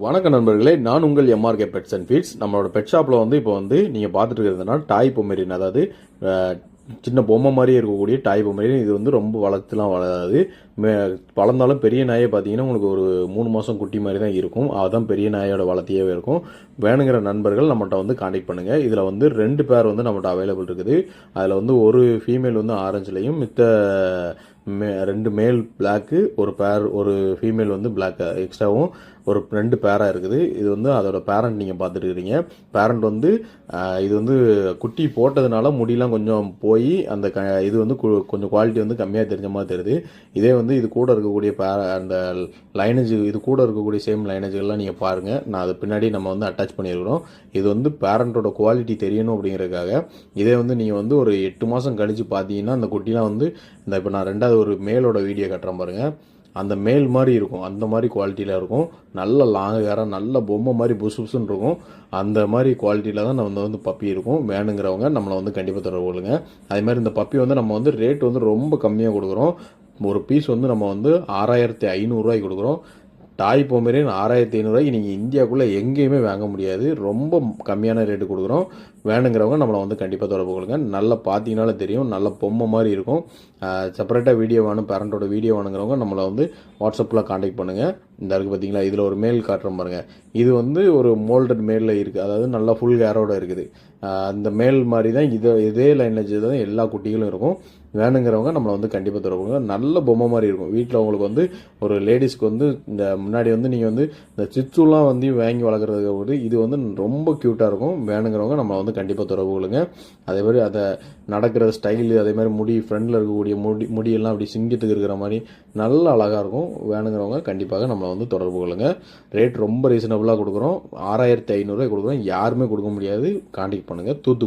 வணக்க நண்பர்களே, நான் உங்கள் எம்ஆர்கே பெட்ஸ் அண்ட் ஃபீட்ஸ். நம்மளோட பெட் ஷாப்பில் இப்போ நீங்கள் பார்த்துட்டு இருக்கிறதுனா டாய் பொமேரியன், அதாவது சின்ன பொம்மை மாதிரியே இருக்கக்கூடிய டாய் பொமேரியன். இது ரொம்ப வளர்த்துலாம் வளராது. வளர்ந்தாலும் பெரிய நாயை பார்த்தீங்கன்னா உங்களுக்கு ஒரு 3 மாதம் குட்டி மாதிரி தான் இருக்கும். அதுதான் பெரிய நாயோட வளர்த்தியாகவே இருக்கும். வேணுங்கிற நண்பர்கள் நம்மகிட்ட கான்டாக்ட் பண்ணுங்கள். இதில் 2 பேர் நம்மகிட்ட அவைலபிள் இருக்குது. அதில் ஒரு ஃபீமேல் ஆரஞ்சுலையும், மித்த 2 மேல் பிளாக்கு, ஒரு ஃபீமேல் பிளாக் எக்ஸ்ட்ராவும், ஒரு 2 பேராக இருக்குது. இது அதோட பேரண்ட் நீங்கள் பார்த்துட்டு இருக்கிறீங்க. பேரண்ட் இது குட்டி போட்டதுனால முடியெல்லாம் கொஞ்சம் போய் அந்த இது கொஞ்சம் குவாலிட்டி கம்மியாக தெரிஞ்ச மாதிரி தெரியுது. இதே இது கூட இருக்கக்கூடிய அந்த லைனேஜ், இது கூட இருக்கக்கூடிய சேம் லைனேஜ்கள்லாம் நீங்கள் பாருங்கள். நான் அது பின்னாடி நம்ம அட்டாச் பண்ணியிருக்கிறோம். இது பேரண்ட்டோட குவாலிட்டி தெரியணும் அப்படிங்கிறதுக்காக. இதே நீங்கள் ஒரு 8 மாதம் கழித்து பார்த்தீங்கன்னா அந்த குட்டிலாம் இந்த இப்போ நான் 2வது ஒரு மேலோட வீடியோ கட்டுறேன் பாருங்கள். அந்த மேல் மாதிரி இருக்கும், அந்த மாதிரி குவாலிட்டியில் இருக்கும். நல்ல லாங் ஹேராக, நல்ல பொம்மை மாதிரி புசுன்னு இருக்கும். அந்த மாதிரி குவாலிட்டியில் தான் நம்ம பப்பி இருக்கும். வேணுங்கிறவங்க நம்மளை கண்டிப்பாக தொடர்பு கொள்ளுங்க. அதே மாதிரி இந்த பப்பி நம்ம ரேட் ரொம்ப கம்மியாக கொடுக்குறோம். ஒரு பீஸ் நம்ம 6500 கொடுக்குறோம். டாய் பொமேரியன் 6500 நீங்கள் இந்தியாவுக்குள்ளே எங்கேயுமே வாங்க முடியாது. ரொம்ப கம்மியான ரேட்டு கொடுக்குறோம். வேணுங்கிறவங்க நம்மளை கண்டிப்பாக தொடர்பு கொள்ளுங்க. நல்லா பார்த்தீங்கனாலே தெரியும், நல்ல பொம்மை மாதிரி இருக்கும். செப்பரேட்டாக வீடியோ வேணும், பேரண்ட்டோட வீடியோ வேணுங்கிறவங்க நம்மளை வாட்ஸ்அப்பில் கான்டாக்ட் பண்ணுங்கள். இந்த இருக்குது பார்த்தீங்களா, இதில் ஒரு மேல் காட்டுறோம் பாருங்கள். இது ஒரு மோல்டட் மேலில் இருக்குது, அதாவது நல்லா ஃபுல் ஹேரோட இருக்குது. அந்த மேல் மாதிரி தான் இதே லைனேஜ் தான் எல்லா குட்டிகளும் இருக்கும். வேணுங்கிறவங்க நம்மளை கண்டிப்பாக தொடர்புங்க. நல்ல பொம்மை மாதிரி இருக்கும். வீட்டில் உங்களுக்கு ஒரு லேடிஸ்க்கு இந்த முன்னாடி நீங்கள் இந்த சிச்சுலாம் வாங்கி வளர்க்குறதுக்கு இது ரொம்ப க்யூட்டாக இருக்கும். வேணுங்கிறவங்க நம்மளை கண்டிப்பாக தொடர்பு கொள்ளுங்க. அதே மாதிரி அதை நடக்கிற ஸ்டைலு, அதே மாதிரி முடி, ஃப்ரண்டில் இருக்கக்கூடிய முடியெல்லாம் அப்படி சிங்கத்துக்கு இருக்கிற மாதிரி நல்ல அழகாக இருக்கும். வேணுங்கிறவங்க கண்டிப்பாக நம்மளை தொடர்பு கொள்ளுங்க. ரேட் ரொம்ப ரீசனபுளாக கொடுக்குறோம். 6500 கொடுக்குறோம். யாருமே கொடுக்க முடியாது. கான்டாக்ட் பண்ணுங்கள். தூத்துக்குடி.